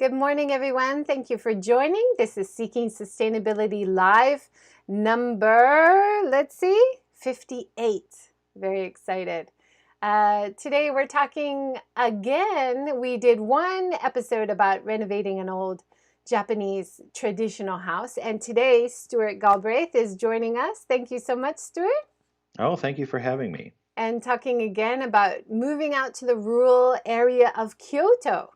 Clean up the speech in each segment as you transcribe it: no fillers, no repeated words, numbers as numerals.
Good morning, everyone. Thank you for joining. This is Seeking Sustainability Live number, 58. Very excited. Today we're talking again. We did one episode about renovating an old Japanese traditional house, and today Stuart Galbraith is joining us. Thank you so much, Stuart. Oh, thank you for having me. And talking again about moving out to the rural area of Kyoto.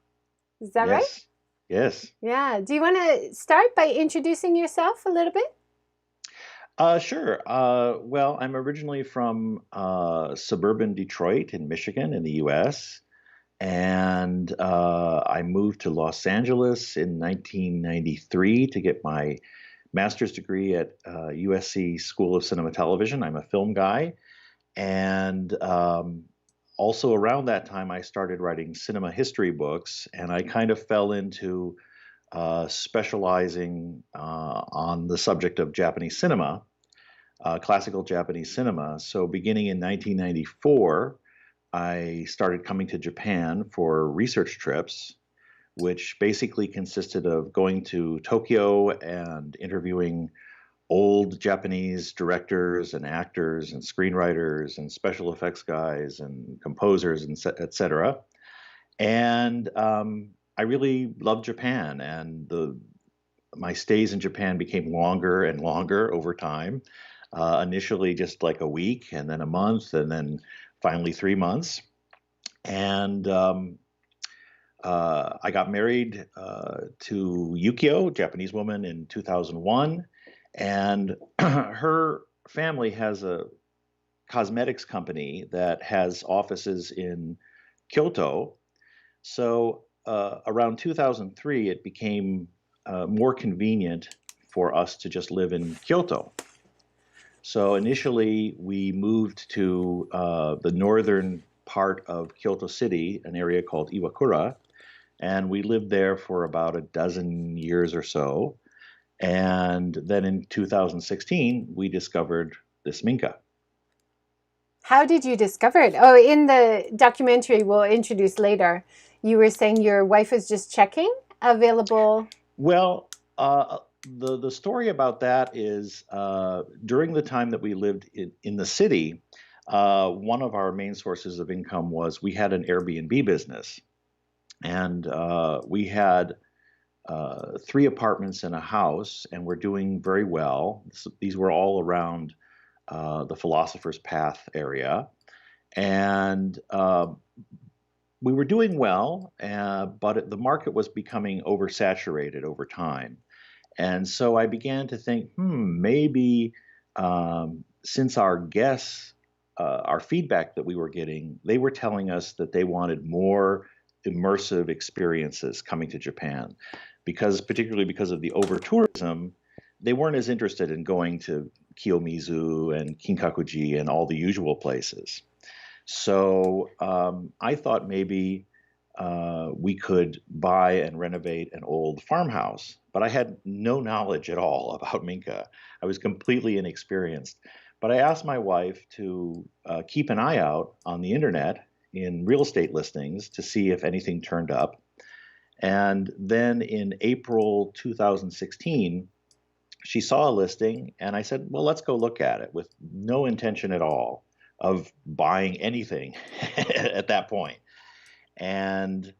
Is that right? Yes, yes. Yeah. Do you want to start by introducing yourself a little bit? Sure. Well, I'm originally from suburban Detroit in Michigan in the US, and I moved to Los Angeles in 1993 to get my master's degree at USC School of Cinema Television. I'm a film guy, and also around that time, I started writing cinema history books, and I kind of fell into specializing on the subject of Japanese cinema, classical Japanese cinema. So, beginning in 1994, I started coming to Japan for research trips, which basically consisted of going to Tokyo and interviewing old Japanese directors and actors and screenwriters and special effects guys and composers and et cetera. And I really loved Japan, and my stays in Japan became longer and longer over time. Initially, just like a week, and then a month, and then finally 3 months. And I got married to Yukio, Japanese woman, in 2001, and her family has a cosmetics company that has offices in Kyoto. So around 2003, it became more convenient for us to just live in Kyoto. So initially, we moved to the northern part of Kyoto City, an area called Iwakura, and we lived there for about a dozen years or so. And then in 2016, we discovered this Minka. How did you discover it? Oh, in the documentary we'll introduce later, you were saying your wife was just checking available. Well, the story about that is during the time that we lived in the city, one of our main sources of income was we had an Airbnb business. And we had 3 apartments in a house, and we're doing very well. These were all around the Philosopher's Path area. And we were doing well, but the market was becoming oversaturated over time. And so I began to think, maybe since our guests, our feedback that we were getting, they were telling us that they wanted more immersive experiences coming to Japan, particularly because of the over tourism, they weren't as interested in going to Kiyomizu and Kinkakuji and all the usual places. So I thought maybe we could buy and renovate an old farmhouse, but I had no knowledge at all about Minka. I was completely inexperienced. But I asked my wife to keep an eye out on the internet in real estate listings to see if anything turned up. And then in April 2016, she saw a listing, and I said, well, let's go look at it, with no intention at all of buying anything at that point. And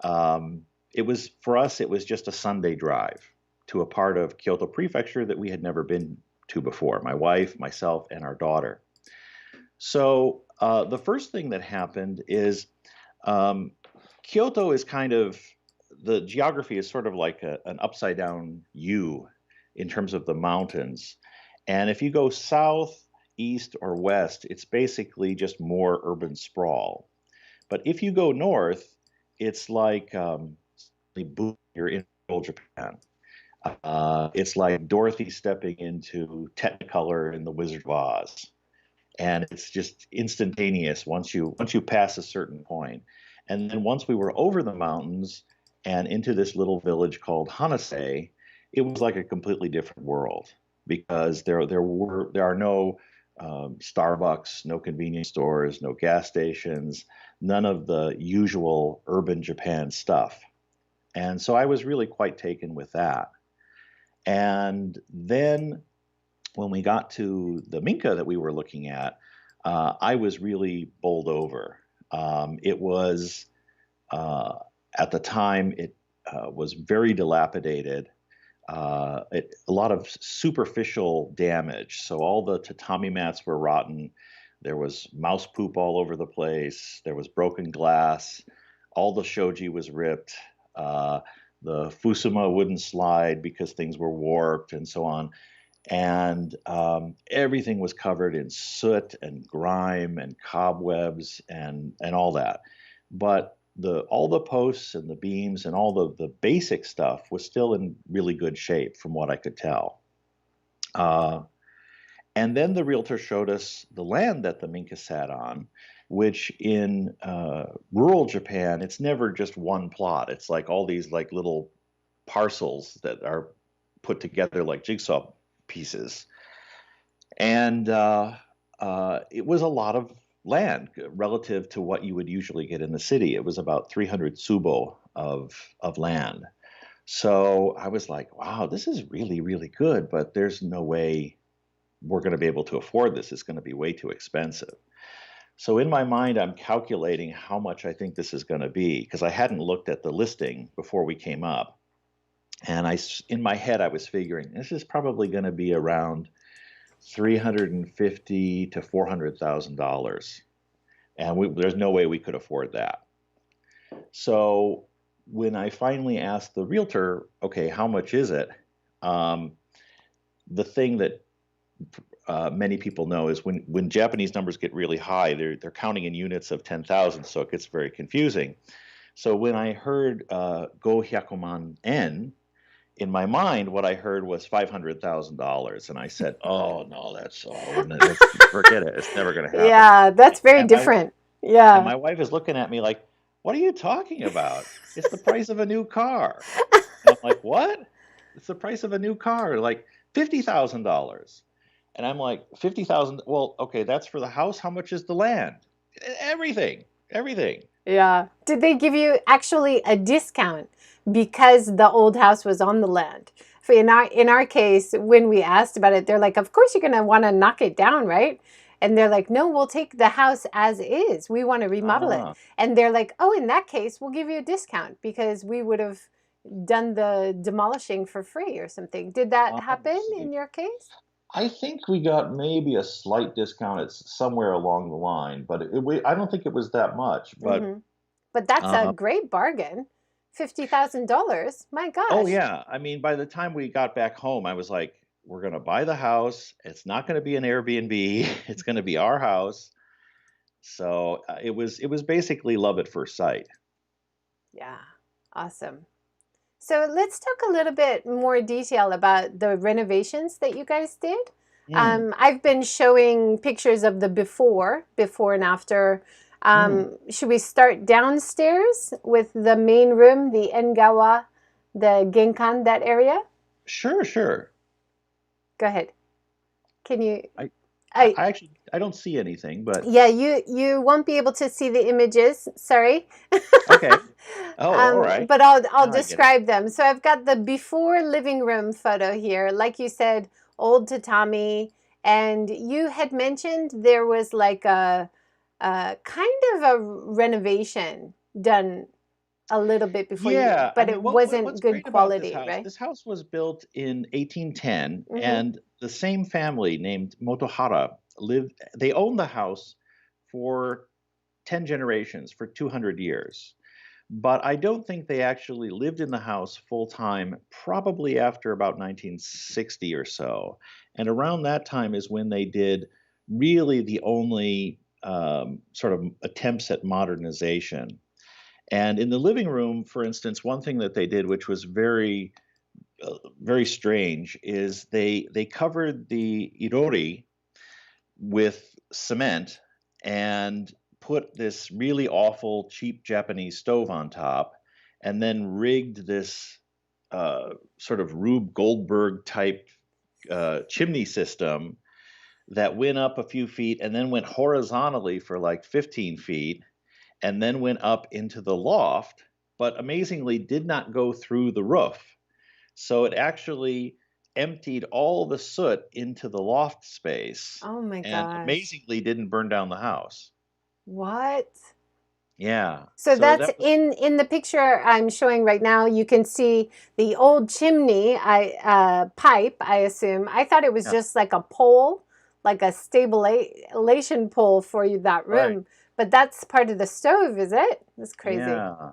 for us, it was just a Sunday drive to a part of Kyoto Prefecture that we had never been to before, my wife, myself, and our daughter. So the first thing that happened is Kyoto is the geography is sort of like an upside down U in terms of the mountains. And if you go south, east, or west, it's basically just more urban sprawl. But if you go north, it's like you're in old Japan. It's like Dorothy stepping into Technicolor in The Wizard of Oz. And it's just instantaneous once you pass a certain point. And then once we were over the mountains and into this little village called Hanase, it was like a completely different world, because there are no Starbucks, no convenience stores, no gas stations, none of the usual urban Japan stuff. And so I was really quite taken with that. And then when we got to the Minka that we were looking at, I was really bowled over. It was, uh, at the time, it was very dilapidated. A lot of superficial damage. So all the tatami mats were rotten. There was mouse poop all over the place. There was broken glass. All the shoji was ripped. Uh, the fusuma wouldn't slide because things were warped and so on. And everything was covered in soot and grime and cobwebs and all that. But all the posts and the beams and all the basic stuff was still in really good shape from what I could tell. Uh, and then the realtor showed us the land that the Minka sat on, which in rural Japan, it's never just one plot. It's like all these like little parcels that are put together like jigsaw pieces. And it was a lot of land relative to what you would usually get in the city. It was about 300 tsubo of land. So I was like, wow, this is really, really good, but there's no way we're going to be able to afford this. It's going to be way too expensive. So in my mind, I'm calculating how much I think this is going to be because I hadn't looked at the listing before we came up. And in my head, I was figuring this is probably going to be around $350 to $400,000, and there's no way we could afford that. So when I finally asked the realtor, okay, how much is it? The thing that many people know is when Japanese numbers get really high, they're counting in units of 10,000, so it gets very confusing. So when I heard go hyakuman en, in my mind, what I heard was $500,000, and I said, "Oh no, forget it. It's never going to happen." Yeah, that's very different. Yeah. And my wife is looking at me like, "What are you talking about? It's the price of a new car." And I'm like, "What? It's the price of a new car, like $50,000." And I'm like, 50,000. Well, okay, that's for the house. How much is the land? Everything, everything. Yeah. Did they give you actually a discount because the old house was on the land? For in our case, when we asked about it, they're like, "Of course you're going to want to knock it down, right?" And they're like, "No, we'll take the house as is. We want to remodel it." Ah, And they're like, "Oh, in that case, we'll give you a discount because we would have done the demolishing for free or something." Did that I happen see. in your case? I think we got maybe a slight discount. It's somewhere along the line, but I don't think it was that much. But Mm-hmm. But that's a uh, great bargain. $50,000. My oh gosh. yeah, I mean, by the time we got back home, I was like, we're gonna buy the house. It's not gonna be an Airbnb. It's gonna be our house. So it was basically love at first sight. Yeah. Awesome. So let's talk a little bit more detail about the renovations that you guys did. Mm, I've been showing pictures of the before and after. mm. Should we start downstairs with the main room, the engawa, the genkan, that area? Sure, sure. Go ahead. Can you? I, I I I actually I don't see anything, but Yeah, you won't be able to see the images. Sorry. okay. Oh, all right. But I'll Now I get it. describe them. So I've got the before living room photo here. Like you said, old tatami, and you had mentioned there was like a kind of a renovation done a little bit before you, Yeah, I but it mean, wasn't what's good great about this quality, house? right? This house was built in 1810, Mm-hmm. and the same family named Motohara lived. They owned the house for 10 generations, for 200 years. But I don't think they actually lived in the house full time, probably after about 1960 or so. And around that time is when they did really the only sort of attempts at modernization. And in the living room, for instance, one thing that they did, which was very strange, is they covered the irori with cement and put this really awful cheap Japanese stove on top, and then rigged this sort of Rube Goldberg type chimney system that went up a few feet and then went horizontally for like 15 feet and then went up into the loft. but amazingly did not go through the roof. So it actually emptied all the soot into the loft space Oh my and gosh. amazingly didn't burn down the house. What? Yeah. So So that's that was, in the picture I'm showing right now. You can see the old chimney pipe, I assume. I thought it was yeah, just like a pole, like a stabilization pole for that right. room. But that's part of the stove, is it? That's crazy. Yeah.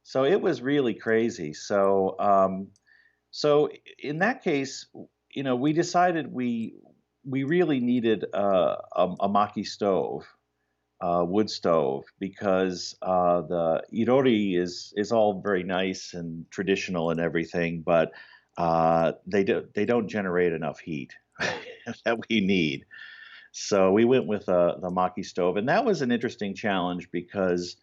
So it was really crazy. So in that case, we decided we really needed a maki stove, wood stove, because the irori is all very nice and traditional and everything, but they don't generate enough heat that we need. So we went with the maki stove, and that was an interesting challenge because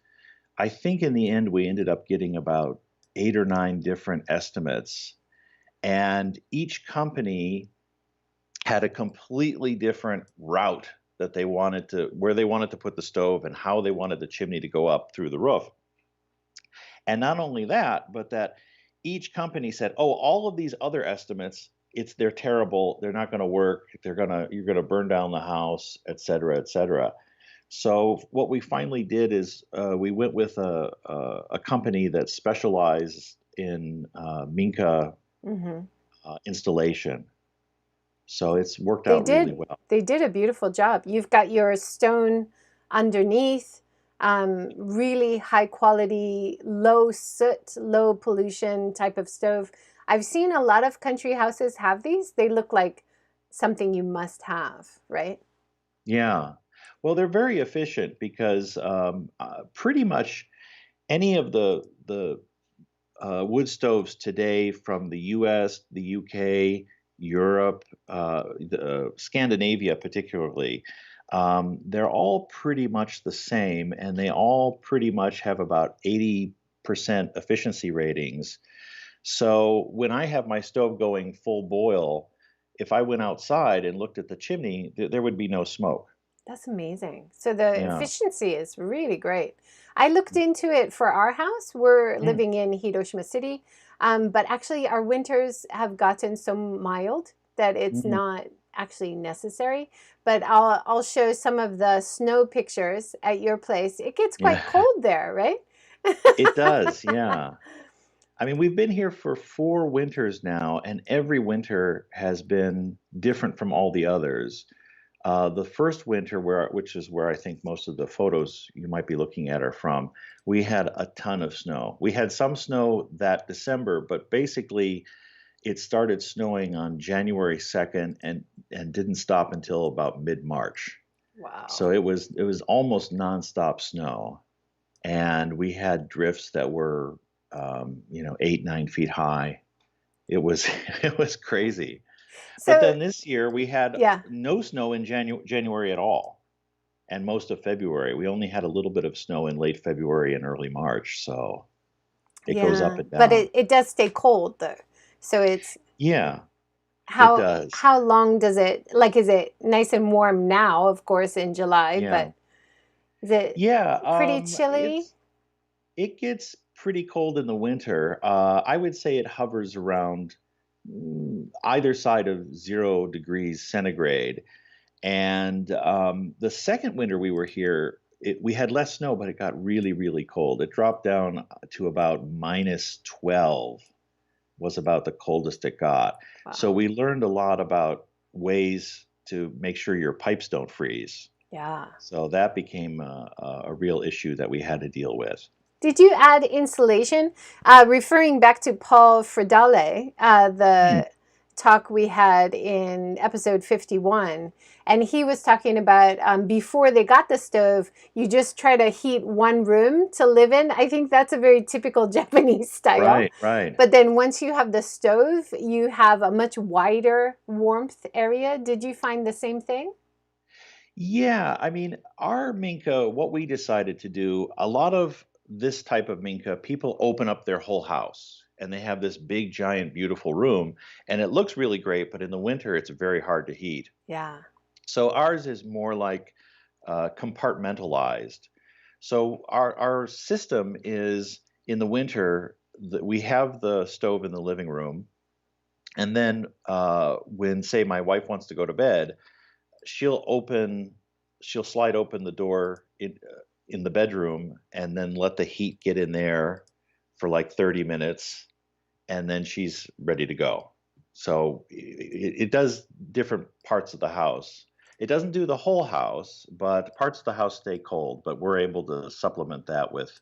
I think in the end we ended up getting about 8 or 9 different estimates, and each company had a completely different route that they wanted to where they wanted to put the stove and how they wanted the chimney to go up through the roof. And not only that, but that each company said, "Oh, all of these other estimates, they're terrible. They're not going to work. You're going to burn down the house, et cetera, et cetera." So what we finally did is we went with a company that specialized in Minka Hmm. installation. So it's worked They out really did. well. They did a beautiful job. You've got your stone underneath, really high quality, low soot, low pollution type of stove. I've seen a lot of country houses have these. They look like something you must have, right? Yeah. Well, they're very efficient because pretty much any of the wood stoves today from the U.S., the U.K., Europe, Scandinavia particularly, they're all pretty much the same, and they all pretty much have about 80% efficiency ratings. So when I have my stove going full boil, if I went outside and looked at the chimney, there would be no smoke. That's amazing. So the Yeah. efficiency is really great. I looked into it for our house. We're Mm, living in Hiroshima City, but actually our winters have gotten so mild that it's mm, not actually necessary. But I'll show some of the snow pictures at your place. It gets quite yeah, cold there, right? it does. Yeah. I mean, we've been here for 4 winters now, and every winter has been different from all the others. The first winter, which is where I think most of the photos you might be looking at are from, we had a ton of snow. We had some snow that December, but basically it started snowing on January 2nd and didn't stop until about mid-March. Wow. So it was almost nonstop snow, and we had drifts that were 8, 9 feet high. It was it was crazy. But So then this year we had yeah. no snow in January at all, and most of February. We only had a little bit of snow in late February and early March, so it goes up Yeah. and But down. it does stay cold though. So it's Yeah, it how does. how long does it like is it nice and warm now, of course, in July, Yeah. but is it Yeah, pretty chilly? it gets pretty cold in the winter. I would say it hovers around either side of 0 degrees centigrade. And the second winter we were here, we had less snow, but it got really, really cold. It dropped down to about -12 was about the coldest it got. So Wow. we learned a lot about ways to make sure your pipes don't freeze. Yeah. So that became a real issue that we had to deal with. Did you add insulation? Referring back to Paul Fridale, Hmm. the talk we had in episode 51, and he was talking about before they got the stove, you just try to heat one room to live in. I think that's a very typical Japanese style. Right, right. But then once you have the stove, you have a much wider warmth area. Did you find the same thing? Yeah, I mean, our Minka, what we decided to do, a lot of this type of Minka, people open up their whole house and they have this big, giant, beautiful room, and it looks really great, but in the winter, it's very hard to heat. Yeah. So ours is more like compartmentalized. So our system is in the winter, we have the stove in the living room, and then when, say, my wife wants to go to bed, she'll open, she'll slide open the door in the bedroom, and then let the heat get in there for like 30 minutes, and then she's ready to go. So it does different parts of the house. It doesn't do the whole house, but parts of the house stay cold. But we're able to supplement that with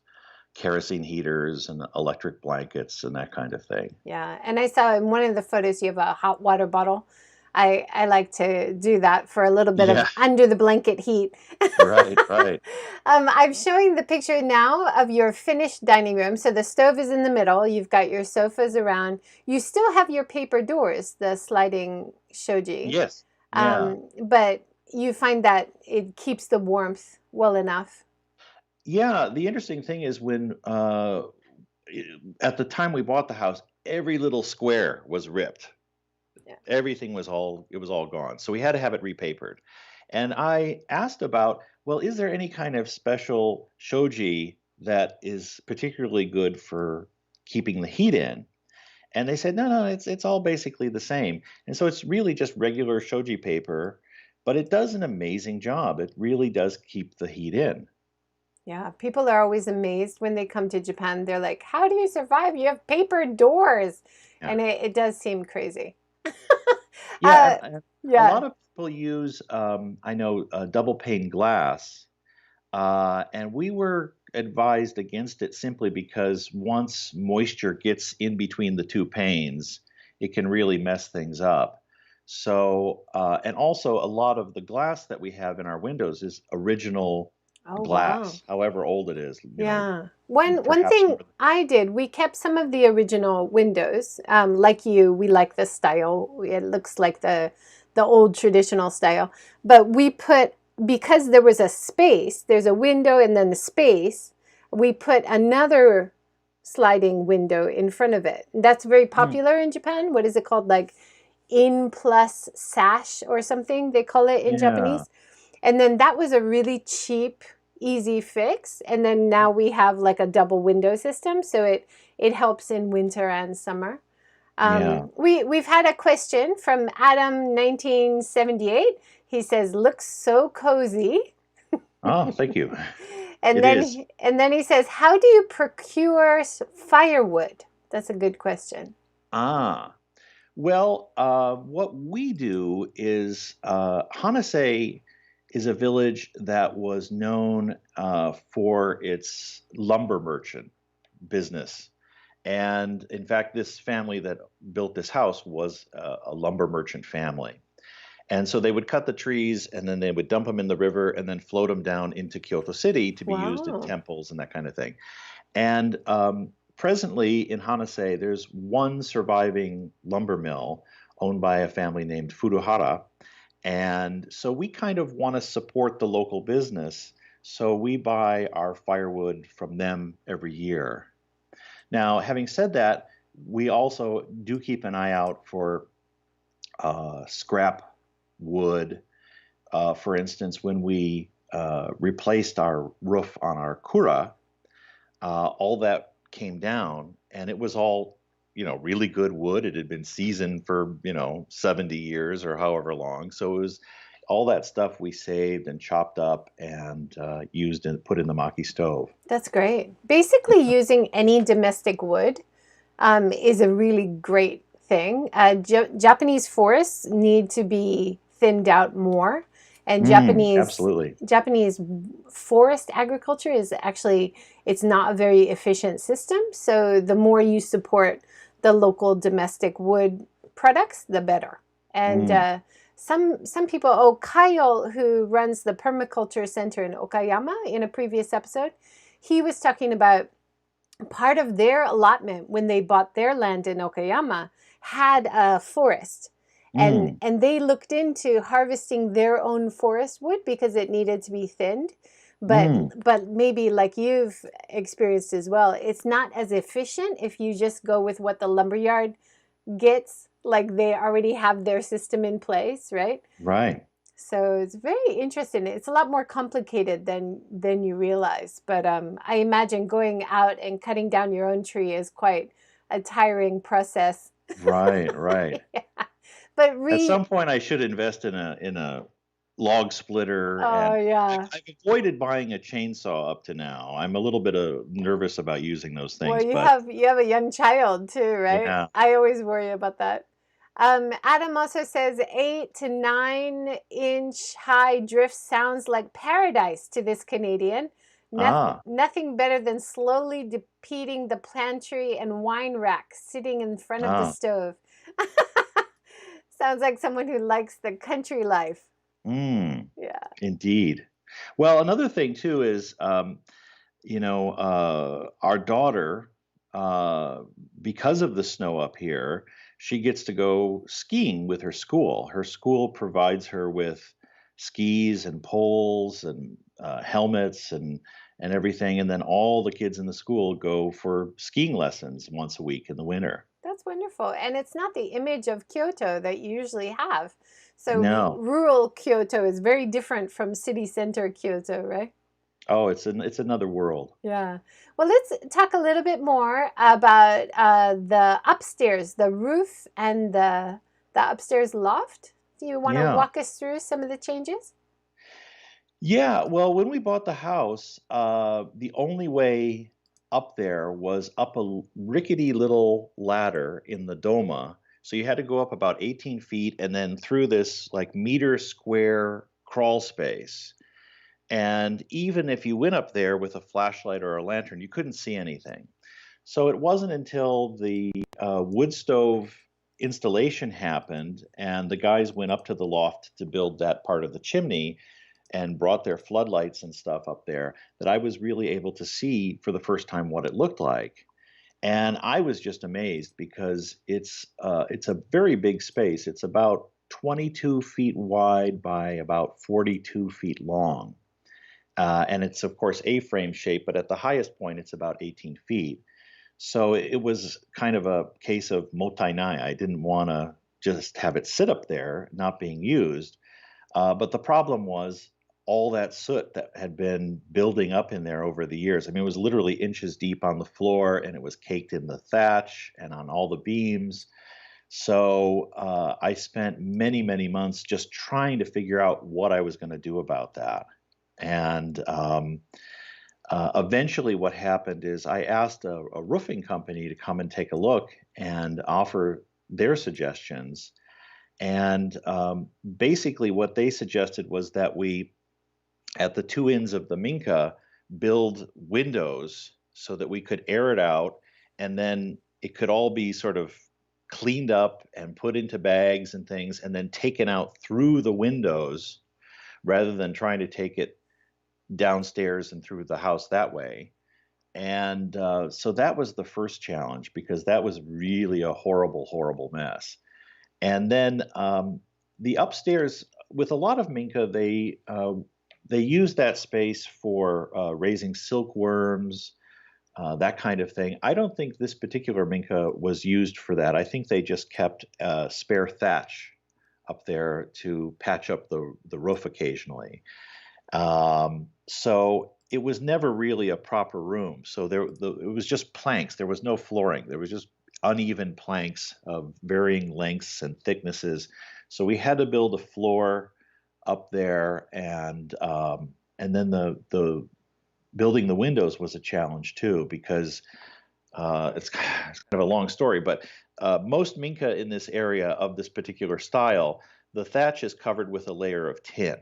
kerosene heaters and electric blankets and that kind of thing. Yeah, and I saw in one of the photos you have a hot water bottle. I like to do that for a little bit of Yeah, under the blanket heat. right, right. I'm showing the picture now of your finished dining room. So the stove is in the middle. You've got your sofas around. You still have your paper doors, the sliding shoji. Yes, yeah. But you find that it keeps the warmth well enough. Yeah, the interesting thing is when at the time we bought the house, every little square was ripped. Yeah. Everything was all, it was all gone. So we had to have it repapered. And I asked about, well, is there any kind of special shoji that is particularly good for keeping the heat in? And they said, no, no, it's all basically the same. And so it's really just regular shoji paper, but it does an amazing job. It really does keep the heat in. Yeah, people are always amazed when they come to Japan. They're like, how do you survive? You have paper doors. Yeah. And it does seem crazy. Yeah, Uh, and a yeah. lot of people use, I know, double pane glass, and we were advised against it simply because once moisture gets in between the two panes, it can really mess things up. So, and also a lot of the glass that we have in our windows is original Oh, wow. glass, however old it is, Yeah. One perhaps thing more than. I did, we kept some of the original windows. Like you, we like the style. It looks like the old traditional style. But we put, because there was a space, there's a window and then the space, we put another sliding window in front of it. That's very Hmm, popular in Japan. What is it called? Like in plus sash or something they call it in yeah, Japanese. And then that was a really cheap, easy fix. And then now we have like a double window system, so it helps in winter and summer. yeah. We've had a question from Adam 1978. He says, "Looks so cozy." Oh, thank you. And It is. then he says, "How do you procure firewood?" That's a good question. Ah. Well, what we do is Hanase is a village that was known for its lumber merchant business. And in fact, this family that built this house was a lumber merchant family. And so they would cut the trees and then they would dump them in the river and then float them down into Kyoto City to be used in Wow. temples and that kind of thing. And presently in Hanase, there's one surviving lumber mill owned by a family named Furuhara. And so we kind of want to support the local business. So we buy our firewood from them every year. Now, having said that, we also do keep an eye out for scrap wood. For instance, when we replaced our roof on our kura, all that came down and it was all, really good wood. It had been seasoned for, 70 years or however long. So it was all that stuff we saved and chopped up and used and put in the maki stove. That's great. Basically, using any domestic wood is a really great thing. Japanese forests need to be thinned out more, and Absolutely. Japanese forest agriculture is actually, it's not a very efficient system. So the more you support the local domestic wood products, the better. And Mm, some people, oh, Kyle, who runs the permaculture center in Okayama, in a previous episode, he was talking about part of their allotment when they bought their land in Okayama had a forest. And mm, they looked into harvesting their own forest wood because it needed to be thinned. But mm. maybe like you've experienced as well, it's not as efficient if you just go with what the lumberyard gets, like they already have their system in place, right? Right. So it's very interesting. It's a lot more complicated than you realize. But I imagine going out and cutting down your own tree is quite a tiring process. Right, right. Yeah. But At some point, I should invest in a log splitter, oh and yeah. I've avoided buying a chainsaw up to now. I'm a little bit nervous about using those Well, things, but you have a young child too, right? yeah. I always worry about that. Adam also says 8 to 9 inch high drift sounds like paradise to this Canadian. Ah, Nothing better than slowly depleting the pantry and wine rack sitting in front of the ah, stove. Sounds like someone who likes the country life. mm, Yeah. indeed. Well, another thing too is, our daughter, uh, because of the snow up here, she gets to go skiing with her school. Her school provides her with skis and poles and helmets and everything, and then all the kids in the school go for skiing lessons once a week in the winter. That's wonderful. And it's not the image of Kyoto that you usually have. So No, rural Kyoto is very different from city center Kyoto, right? oh, it's another world. Yeah. Well, let's talk a little bit more about the upstairs, the roof and the upstairs loft. Do you want to Yeah. walk us through some of the changes? Yeah, well, when we bought the house, the only way up there was up a rickety little ladder in the Doma. So you had to go up about 18 feet and then through this like meter square crawl space. And even if you went up there with a flashlight or a lantern, you couldn't see anything. So it wasn't until the wood stove installation happened and the guys went up to the loft to build that part of the chimney and brought their floodlights and stuff up there that I was really able to see for the first time what it looked like. And I was just amazed because it's a very big space. It's about 22 feet wide by about 42 feet long. And it's, of course, A-frame shape, but at the highest point, it's about 18 feet. So it was kind of a case of motainai. I didn't want to just have it sit up there, not being used. But the problem was all that soot that had been building up in there over the years. I mean, it was literally inches deep on the floor, and it was caked in the thatch and on all the beams. So I spent many, many months just trying to figure out what I was going to do about that. And eventually, what happened is I asked a roofing company to come and take a look and offer their suggestions. And basically, what they suggested was that we, at the two ends of the Minka, build windows so that we could air it out and then it could all be sort of cleaned up and put into bags and things and then taken out through the windows rather than trying to take it downstairs and through the house that way. And so that was the first challenge because that was really a horrible, horrible mess. And then the upstairs, with a lot of Minka, they use that space for raising silkworms, that kind of thing. I don't think this particular Minka was used for that. I think they just kept spare thatch up there to patch up the roof occasionally. So it was never really a proper room. So it was just planks. There was no flooring. There was just uneven planks of varying lengths and thicknesses. So we had to build a floor up there, and then the building the windows was a challenge too because it's kind of a long story, but most Minka in this area of this particular style, the thatch is covered with a layer of tin.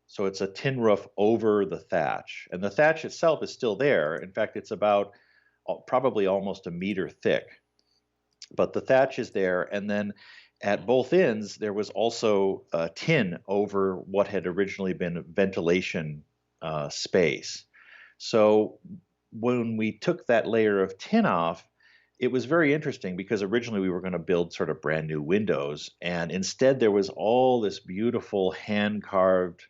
So it's a tin roof over the thatch, and the thatch itself is still there. In fact, it's about probably almost a meter thick, but the thatch is there. And then at both ends, there was also tin over what had originally been ventilation space. So when we took that layer of tin off, it was very interesting because originally we were going to build sort of brand new windows, and instead there was all this beautiful hand carved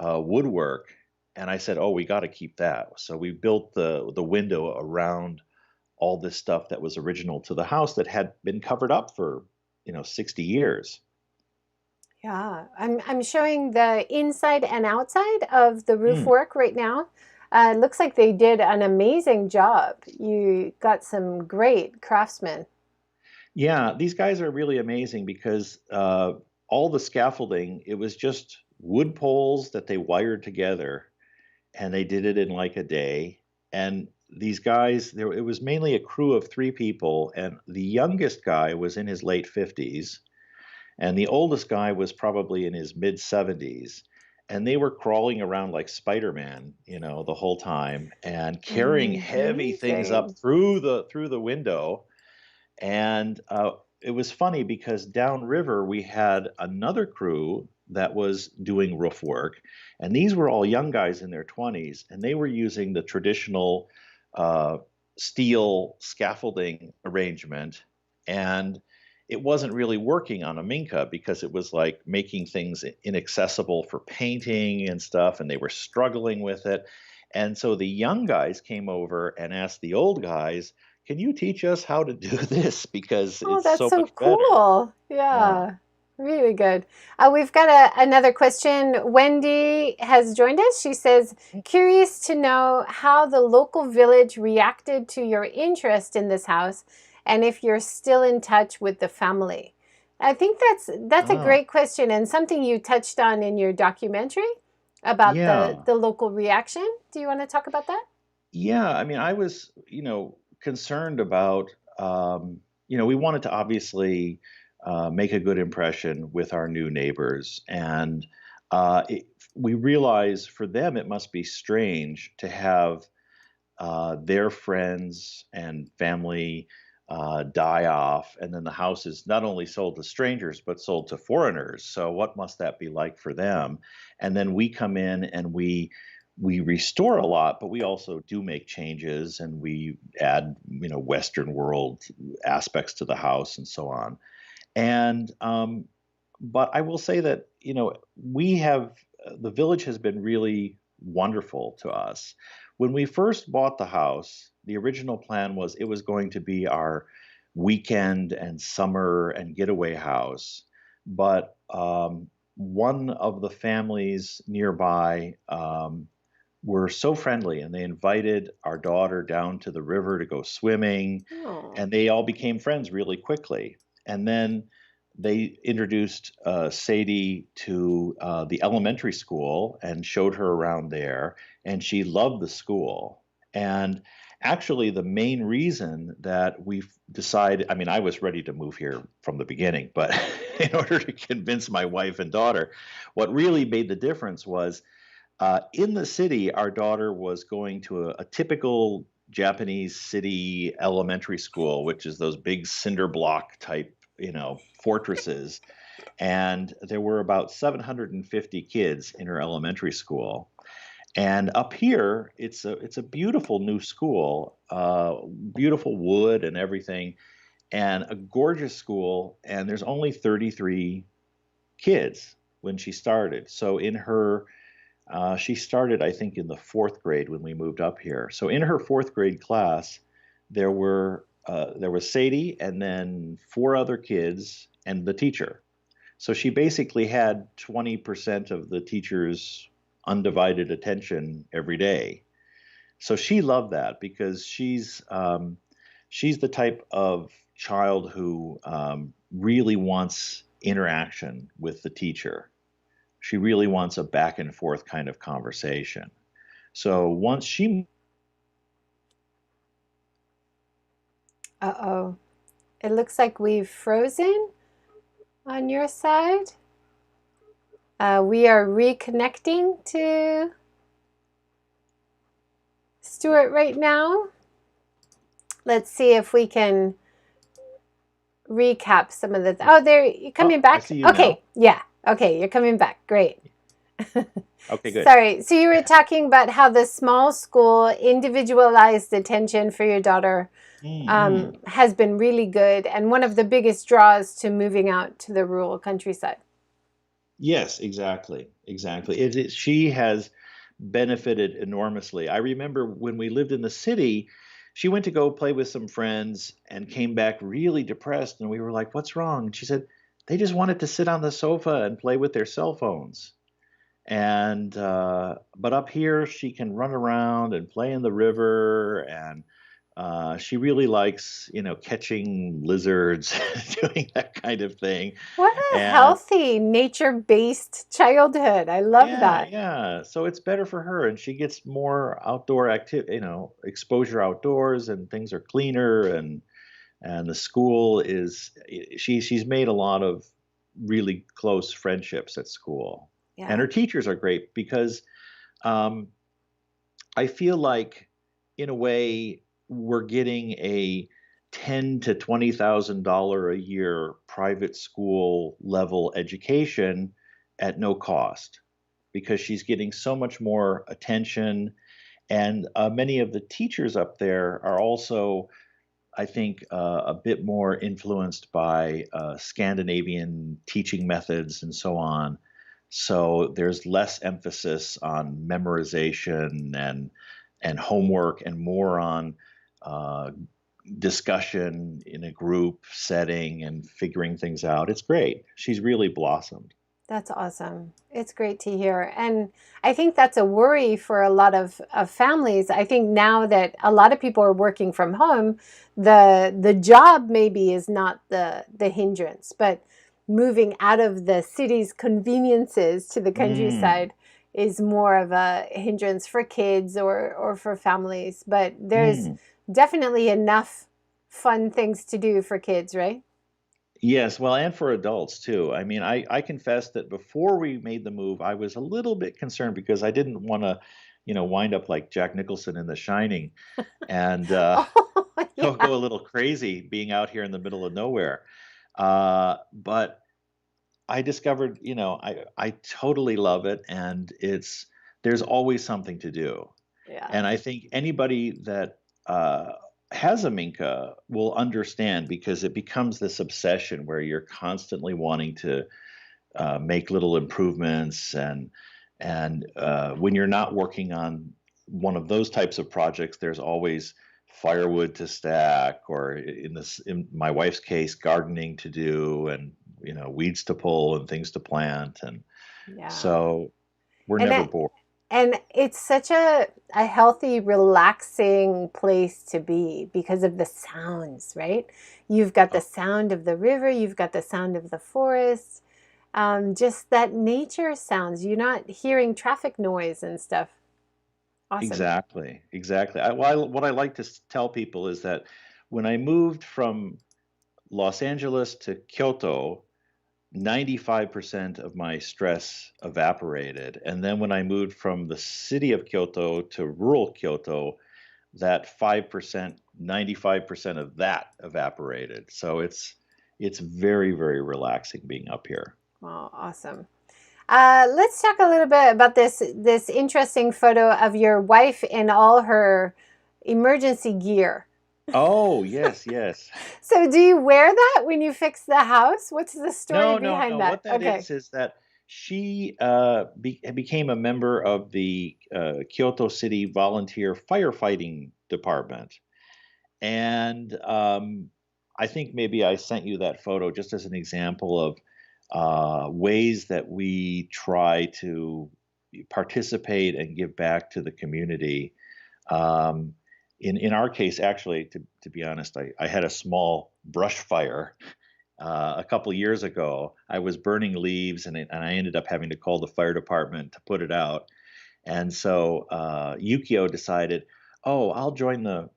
woodwork. And I said, "Oh, we got to keep that." So we built the window around all this stuff that was original to the house that had been covered up for 60 years. Yeah, I'm showing the inside and outside of the roof Mm. work right now. Looks like they did an amazing job. You got some great craftsmen. Yeah, these guys are really amazing because all the scaffolding, it was just wood poles that they wired together, and they did it in like a day. And these guys, it was mainly a crew of three people, and the youngest guy was in his late 50s, and the oldest guy was probably in his mid 70s. And they were crawling around like Spider-Man, the whole time, and carrying heavy things up Amazing. through the window. And it was funny because downriver we had another crew that was doing roof work, and these were all young guys in their 20s, and they were using the traditional uh, steel scaffolding arrangement, and it wasn't really working on a Minka because it was like making things inaccessible for painting and stuff, and they were struggling with it. And so the young guys came over and asked the old guys, can you teach us how to do this? Because Oh, it's that's so so much better. cool. Yeah. Yeah, really good. We've got another question. Wendy has joined us. She says, curious to know how the local village reacted to your interest in this house and if you're still in touch with the family. I think that's a Oh, great question and something you touched on in your documentary about yeah. the local reaction. Do you want to talk about that? Yeah. I mean, I was, concerned about, we wanted to obviously make a good impression with our new neighbors. And we realized for them it must be strange to have their friends and family die off, and then the house is not only sold to strangers but sold to foreigners. So what must that be like for them? And then we come in and we restore a lot, but we also do make changes and we add Western world aspects to the house and so on. And but I will say that we have the village has been really wonderful to us. When we first bought the house, the original plan was it was going to be our weekend and summer and getaway house. But one of the families nearby were so friendly, and they invited our daughter down to the river to go swimming, Oh. and they all became friends really quickly. And then they introduced Sadie to the elementary school and showed her around there, and she loved the school. And actually, the main reason that we decided, I mean, I was ready to move here from the beginning, but in order to convince my wife and daughter, what really made the difference was in the city, our daughter was going to a typical Japanese city elementary school, which is those big cinder block type, fortresses. And there were about 750 kids in her elementary school. And up here, it's a beautiful new school, beautiful wood and everything, and a gorgeous school. And there's only 33 kids when she started. So in her she started, I think, in the fourth grade when we moved up here. So in her fourth grade class, there was Sadie and then four other kids and the teacher. So she basically had 20% of the teacher's undivided attention every day. So she loved that because she's the type of child who really wants interaction with the teacher. She really wants a back and forth kind of conversation. So once she Uh-oh. It looks like we've frozen on your side. We are reconnecting to Stuart right now. Let's see if we can recap some of the. Oh, there, you're coming I back. see you now. Okay, yeah. Okay, you're coming back. Great. Okay, good. Sorry. So you were talking about how the small school individualized attention for your daughter Mm-hmm. has been really good and one of the biggest draws to moving out to the rural countryside. Yes, exactly, exactly. She has benefited enormously. I remember when we lived in the city, she went to go play with some friends and came back really depressed, and we were like, "What's wrong?" And she said, they just wanted to sit on the sofa and play with their cell phones. And but up here, she can run around and play in the river, and she really likes, catching lizards, doing that kind of thing. What a And healthy, nature-based childhood. I love yeah, that. yeah. So it's better for her, and she gets more outdoor exposure outdoors, and things are cleaner, and the school is she's made a lot of really close friendships at school, and Yeah. her teachers are great because um, I feel like, in a way, we're getting a $10,000 to $20,000 a year private school level education at no cost because she's getting so much more attention. And many of the teachers up there are also, I think, a bit more influenced by Scandinavian teaching methods and so on. So there's less emphasis on memorization and homework, and more on uh, discussion in a group setting and figuring things out. It's great. She's really blossomed. That's awesome. It's great to hear. And I think that's a worry for a lot of families. I think now that a lot of people are working from home, the job maybe is not the hindrance, but moving out of the city's conveniences to the Mm, countryside is more of a hindrance for kids or for families. But there's mm. definitely enough fun things to do for kids, right? Yes, well, and for adults too. I mean, I confess that before we made the move, I was a little bit concerned because I didn't want to, wind up like Jack Nicholson in The Shining and Oh, go yeah. a little crazy being out here in the middle of nowhere. But I discovered, I totally love it, and there's always something to do. Yeah. And I think anybody that has a Minka will understand because it becomes this obsession where you're constantly wanting to make little improvements, and when you're not working on one of those types of projects, there's always firewood to stack, or in my wife's case, gardening to do, and weeds to pull and things to plant, and Yeah. so we're And never it, bored. and it's such a healthy, relaxing place to be because of the sounds, right? You've got the Oh, sound of the river, you've got the sound of the forest, just that nature sounds. You're not hearing traffic noise and stuff. Awesome. exactly, exactly. What I like to tell people is that when I moved from Los Angeles to Kyoto, 95% of my stress evaporated. And then when I moved from the city of Kyoto to rural Kyoto, that 5%, 95% of that evaporated. So it's very, very relaxing being up here. Well, awesome. Let's talk a little bit about this interesting photo of your wife in all her emergency gear. Oh, yes, yes. So do you wear that when you fix the house? What's the story No, no, behind no. that? What that Okay. is that she became a member of the Kyoto City Volunteer Firefighting Department. And I think maybe I sent you that photo just as an example of ways that we try to participate and give back to the community. Um, in our case, actually, to be honest, I had a small brush fire a couple years ago. I was burning leaves, and I ended up having to call the fire department to put it out. And so Yukio decided, oh, I'll join the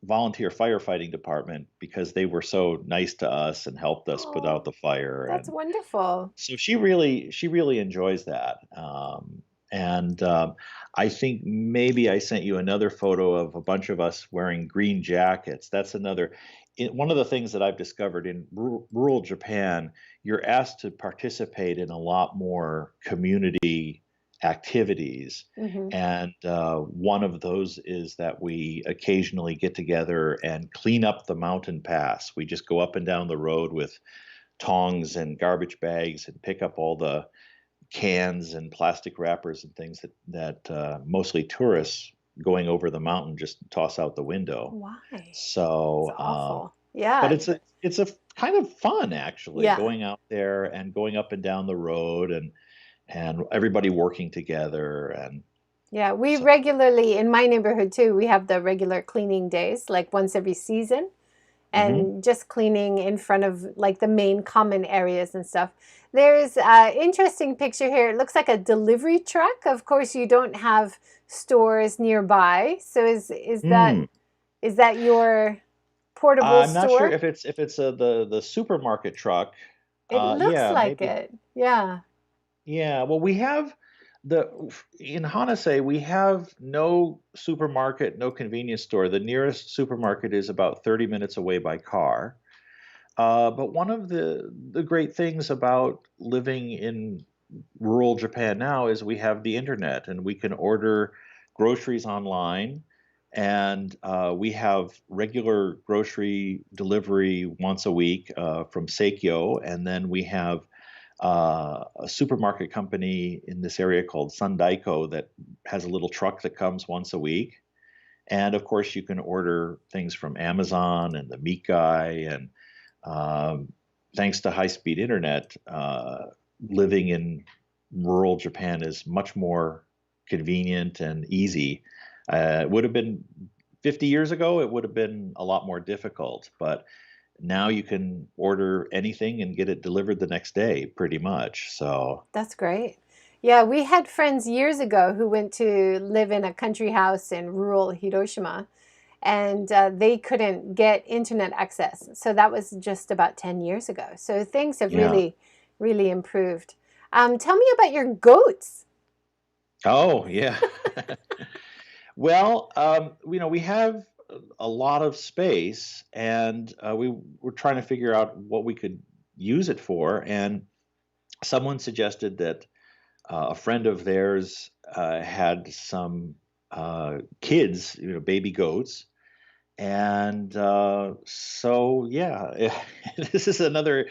volunteer firefighting department because they were so nice to us and helped us put out Oh, the fire. that's And wonderful. so she really enjoys that. And I think maybe I sent you another photo of a bunch of us wearing green jackets. That's one of the things that I've discovered in rural Japan. You're asked to participate in a lot more community activities. Hmm. And one of those is that we occasionally get together and clean up the mountain pass. We just go up and down the road with tongs and garbage bags and pick up all the cans and plastic wrappers and things that mostly tourists going over the mountain just toss out the window. Why? It's So awful. But Yeah. it's a kind of fun actually Yeah. going out there and going up and down the road and everybody working together and Yeah, we so regularly, in my neighborhood too, we have the regular cleaning days, like once every season, hmm and just cleaning in front of like the main common areas and stuff. There's an interesting picture here. It looks like a delivery truck. Of course, you don't have stores nearby. So mm. is that your portable I'm not sure store? if it's the supermarket truck. It looks Yeah, like maybe. it. Yeah. Yeah, well, we have the in Hanase, we have no supermarket, no convenience store. The nearest supermarket is about 30 minutes away by car. But one of the great things about living in rural Japan now is we have the internet and we can order groceries online. And we have regular grocery delivery once a week from Seikyo. And then we have a supermarket company in this area called Sundaiko that has a little truck that comes once a week. And of course, you can order things from Amazon and the Mikai. And thanks to high speed internet, living in rural Japan is much more convenient and easy. It would have been 50 years ago, it would have been a lot more difficult. But now you can order anything and get it delivered the next day, pretty much. So, That's great. Yeah, we had friends years ago who went to live in a country house in rural Hiroshima, and they couldn't get internet access. So that was just about 10 years ago. So things have yeah. really, really improved. Tell me about your goats. Oh, yeah. Well, we have a lot of space, and we were trying to figure out what we could use it for. And someone suggested that a friend of theirs had some kids, baby goats. And so, yeah, this is another.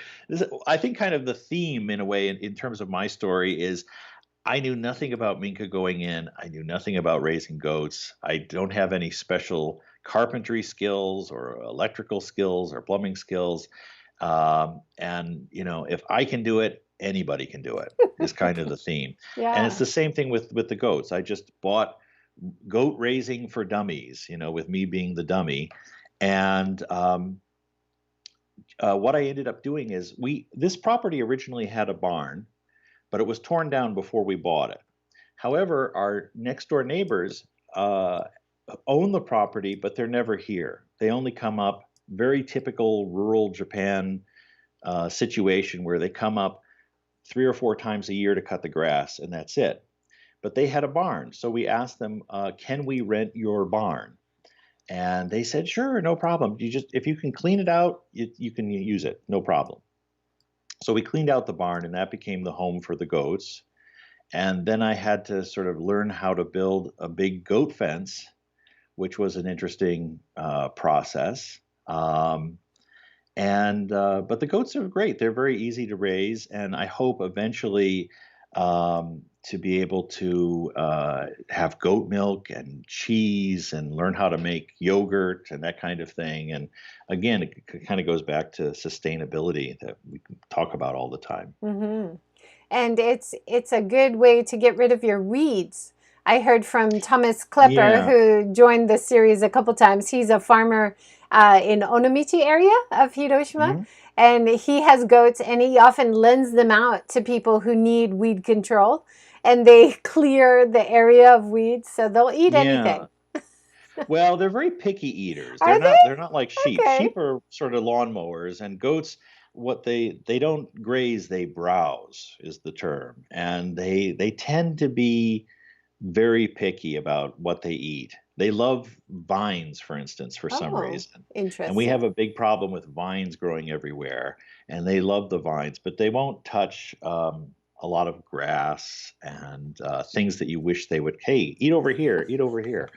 I think, kind of the theme in a way, in terms of my story, is I knew nothing about Minka going in. I knew nothing about raising goats. I don't have any special carpentry skills or electrical skills or plumbing skills. And if I can do it, anybody can do it. Is kind of the theme. And it's Yeah. the same thing with the goats. I just bought goat raising for dummies. With me being the dummy. And what I ended up doing is this property originally had a barn, but it was torn down before we bought it. However, our next door neighbors uh, own the property, but they're never here. They only come up, very typical rural Japan situation where they come up 3 or 4 times a year to cut the grass, and that's it. But they had a barn, so we asked them, "Can we rent your barn?" And they said, "Sure, no problem. If you can clean it out, you can use it, no problem." So we cleaned out the barn, and that became the home for the goats. And then I had to sort of learn how to build a big goat fence, which was an interesting process. And But the goats are great. They're very easy to raise, and I hope eventually to be able to have goat milk and cheese and learn how to make yogurt and that kind of thing. And again, it kind of goes back to sustainability that we talk about all the time. Mm-hmm. And it's a good way to get rid of your weeds. I heard from Thomas Klepper, Yeah. who joined the series a couple times. He's a farmer in Onomichi area of Hiroshima, Mhm. and he has goats, and he often lends them out to people who need weed control, and they clear the area of weeds, so they'll eat Yeah. anything. Well, they're very picky eaters. They're Are not they're they? not like sheep. Okay. Sheep are sort of lawnmowers, and goats, what they don't graze, they browse is the term. And they tend to be very picky about what they eat. They love vines, for instance, for some Oh, reason. And we have interesting. a big problem with vines growing everywhere, and they love the vines, but they won't touch a lot of grass and things that you wish they would. Hey, eat over here, eat over here.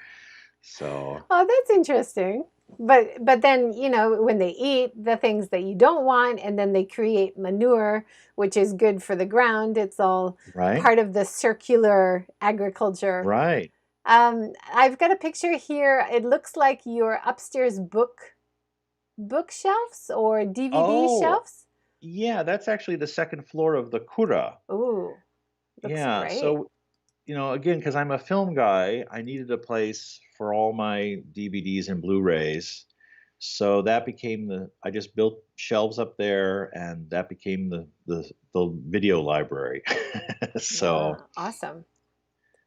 So, Oh, that's interesting. But then, when they eat the things that you don't want and then they create manure, which is good for the ground, it's all right, part of the circular agriculture. right. I've got a picture here. It looks like your upstairs bookshelves or DVD Oh, shelves? yeah, that's actually the second floor of the Kura. Ooh, looks Yeah, great. so again, because I'm a film guy, I needed a place for all my DVDs and Blu-rays. So that became I just built shelves up there, and that became the video library. Yeah, So, awesome.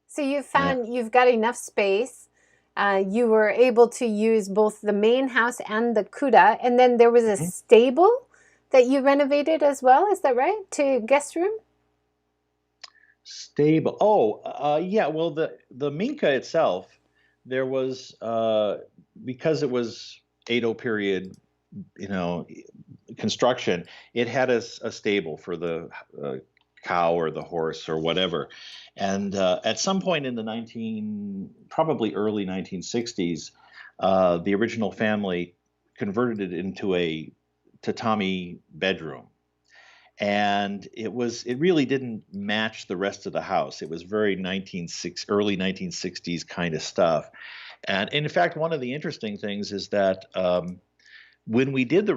So you yeah. found you've got enough space. You were able to use both the main house and the CUDA, and then there was a Mhm. stable that you renovated as well. Is that right? To guest room? Stable. Oh, yeah. Well, the Minka itself, there was because it was Edo period, you know, construction. It had a stable for the cow or the horse or whatever. And at some point in the probably early 1960s, the original family converted it into a tatami bedroom, and it really didn't match the rest of the house. It was very early 1960s kind of stuff. And in fact, one of the interesting things is that when we did the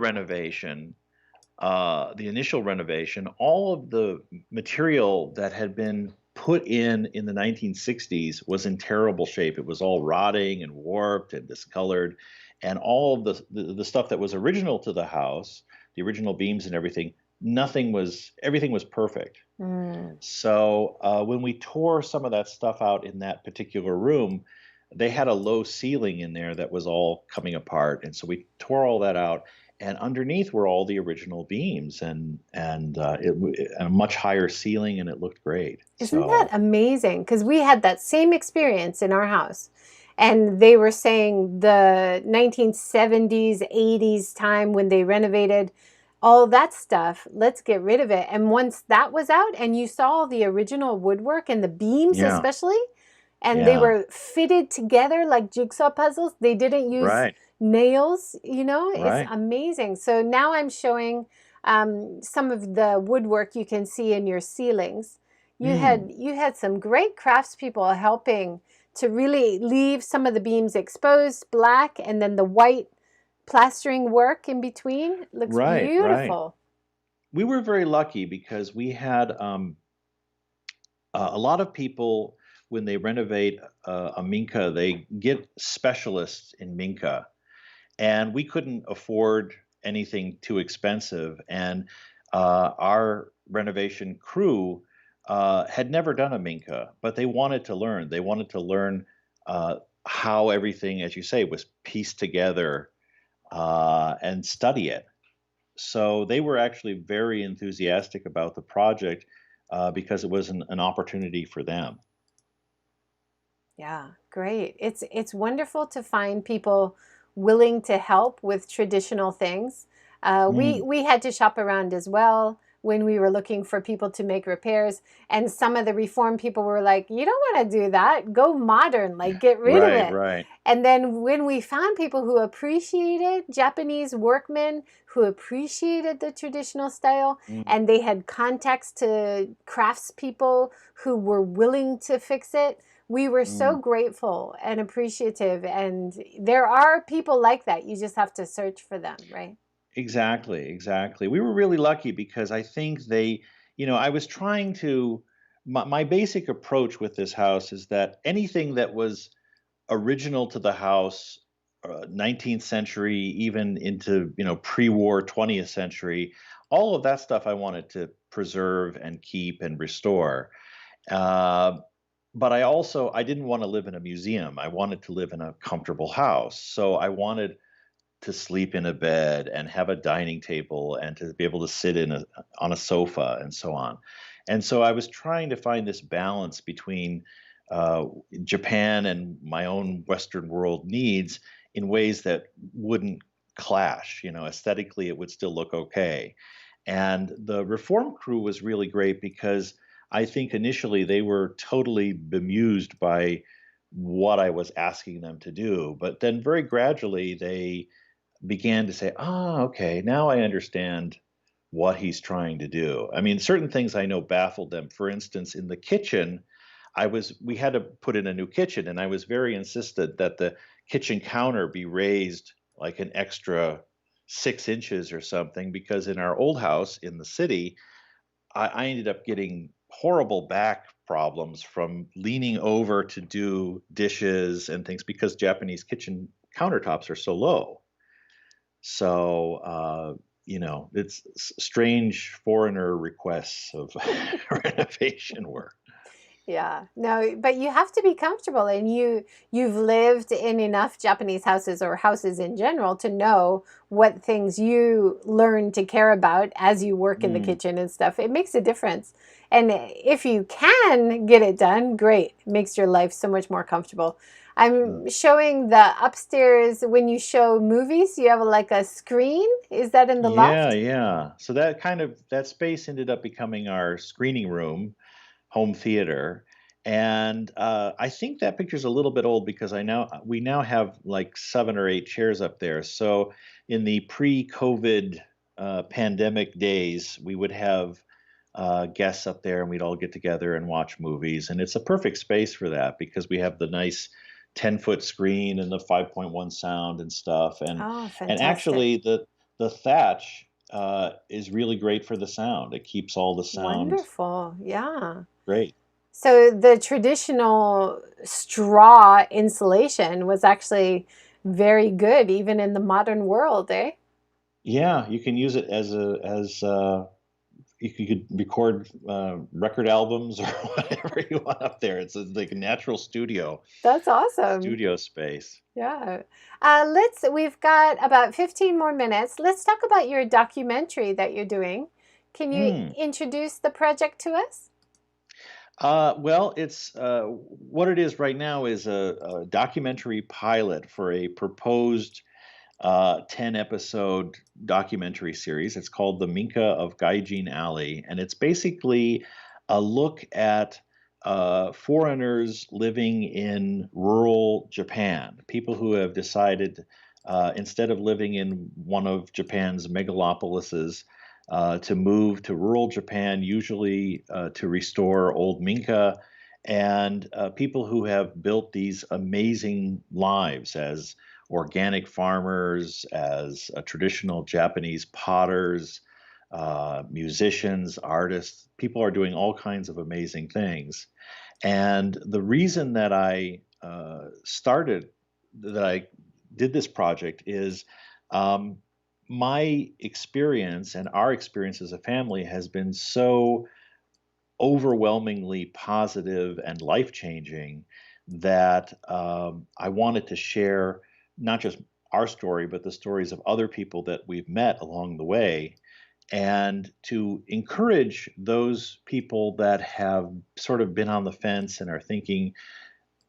initial renovation, all of the material that had been put in the 1960s was in terrible shape. It was all rotting and warped and discolored, and all of the stuff that was original to the house, the original beams and everything, everything was perfect. Mm. So when we tore some of that stuff out in that particular room, they had a low ceiling in there that was all coming apart, and so we tore all that out. And underneath were all the original beams, and a much higher ceiling, and it looked great. Isn't that So amazing? Because we had that same experience in our house. And they were saying the 1970s, 80s time when they renovated all that stuff, let's get rid of it. And once that was out and you saw the original woodwork and the beams yeah, especially, and they yeah, were fitted together like jigsaw puzzles, they didn't use right, nails, it's right. amazing. So now I'm showing some of the woodwork you can see in your ceilings. Mm, You had some great craftspeople helping to really leave some of the beams exposed black, and then the white plastering work in between looks right, right. beautiful. We were very lucky because we had a lot of people, when they renovate a Minka, they get specialists in Minka, and we couldn't afford anything too expensive. And our renovation crew had never done a Minka, but they wanted to learn. They wanted to learn how everything, as you say, was pieced together and study it. So they were actually very enthusiastic about the project because it was an opportunity for them. Yeah, great. It's wonderful to find people willing to help with traditional things. Mm, We had to shop around as well when we were looking for people to make repairs, and some of the reform people were like, "You don't want to do that. Go modern, like get rid of right, it." right. And then when we found people who appreciated Japanese workmen, who appreciated the traditional style, Mm, and they had contacts to craftspeople who were willing to fix it, we were so mm. grateful and appreciative. And there are people like that. You just have to search for them, right? Exactly, exactly. We were really lucky because I think I was trying to, my basic approach with this house is that anything that was original to the house, 19th century, even into, pre-war 20th century, all of that stuff I wanted to preserve and keep and restore. Uh, but I didn't want to live in a museum. I wanted to live in a comfortable house. So I wanted to sleep in a bed and have a dining table and to be able to sit on a sofa and so on. And so I was trying to find this balance between uh, Japan and my own Western world needs in ways that wouldn't clash. Aesthetically, it would still look okay. And the reform crew was really great because I think initially they were totally bemused by what I was asking them to do. But then very gradually they began to say, "Ah, okay, now I understand what he's trying to do." I mean, certain things I know baffled them. For instance, in the kitchen, we had to put in a new kitchen, and I was very insistent that the kitchen counter be raised like an extra 6 inches or something, because in our old house in the city, I ended up getting horrible back problems from leaning over to do dishes and things because Japanese kitchen countertops are so low. So, it's strange foreigner requests of renovation work. Yeah, no, but you have to be comfortable, and you've lived in enough Japanese houses or houses in general to know what things you learn to care about as you work in the Mm, kitchen and stuff. It makes a difference. And if you can get it done, great. It makes your life so much more comfortable. mm. I'm showing the upstairs when you show movies, you have like a screen. Is that in the Yeah, loft? yeah. So that space ended up becoming our screening room, home theater. And I think that picture's a little bit old because we now have like 7 or 8 chairs up there. So in the pre-COVID pandemic days, we would have guests up there and we'd all get together and watch movies. And it's a perfect space for that because we have the nice 10-foot screen and the 5.1 sound and stuff. Oh, And fantastic. actually the thatch is really great for the sound. It keeps all the sound Wonderful. Yeah. great. So the traditional straw insulation was actually very good, even in the modern world, eh? Yeah, you can use it as you could record record albums or whatever you want up there. Like a natural That's awesome. studio space. Yeah. We've got about 15 more minutes. Let's talk about your documentary that you're doing. Can you Hmm. introduce the project to us? Well, it's what it is right now is a documentary pilot for a proposed 10 episode documentary series. It's called The Minka of Gaijin Alley, and it's basically a look at foreigners living in rural Japan, people who have decided instead of living in one of Japan's megalopolises, to move to rural Japan, usually to restore old Minka, and people who have built these amazing lives as organic farmers, as traditional Japanese potters, musicians, artists. People are doing all kinds of amazing things. And the reason that I did this project is um, my experience and our experience as a family has been so overwhelmingly positive and life changing that I wanted to share not just our story, but the stories of other people that we've met along the way, and to encourage those people that have sort of been on the fence and are thinking,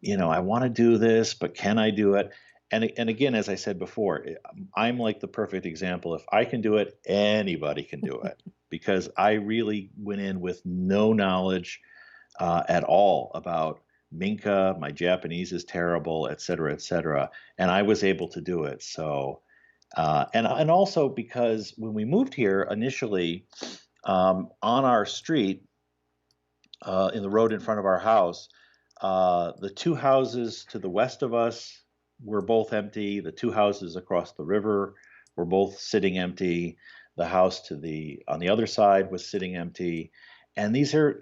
I want to do this, but can I do it? And again, as I said before, I'm like the perfect example. If I can do it, anybody can do it because I really went in with no knowledge at all about Minka. My Japanese is terrible, et cetera, et cetera. And I was able to do it. So, and also because when we moved here initially, on our street, in the road in front of our house, the two houses to the west of us were both empty. The two houses across the river were both sitting empty. The house on the other side was sitting empty. And these are,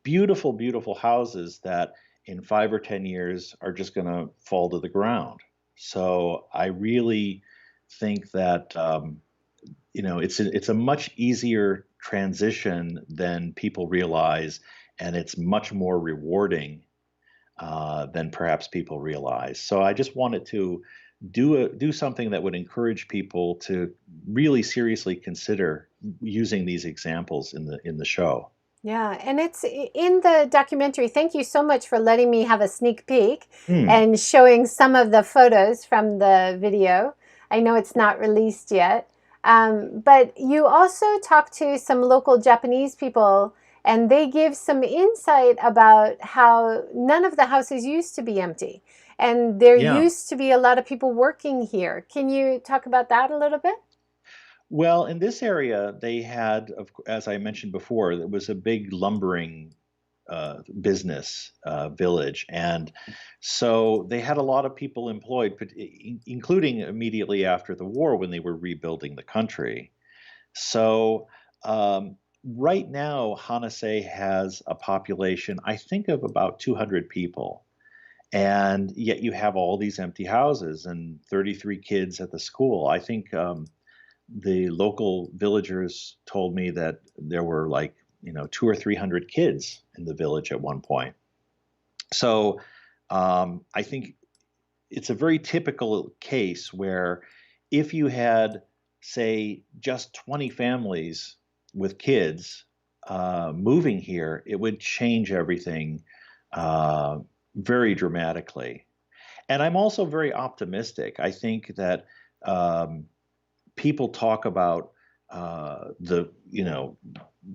beautiful, beautiful houses that in 5 or 10 years are just going to fall to the ground. So I really think that it's a much easier transition than people realize, and it's much more rewarding than perhaps people realize. So I just wanted to do something that would encourage people to really seriously consider using these examples in the show. Yeah, and it's in the documentary. Thank you so much for letting me have a sneak peek Hmm. and showing some of the photos from the video. I know it's not released yet, but you also talk to some local Japanese people, and they give some insight about how none of the houses used to be empty, and there Yeah. used to be a lot of people working here. Can you talk about that a little bit? Well, in this area, they had, as I mentioned before, there was a big lumbering business village. And so they had a lot of people employed, including immediately after the war when they were rebuilding the country. So right now, Hanase has a population, I think, of about 200 people. And yet you have all these empty houses and 33 kids at the school. I think the local villagers told me that there were like, two or 300 kids in the village at one point. So I think it's a very typical case where if you had, say, just 20 families with kids moving here, it would change everything very dramatically. And I'm also very optimistic. I think that people talk about the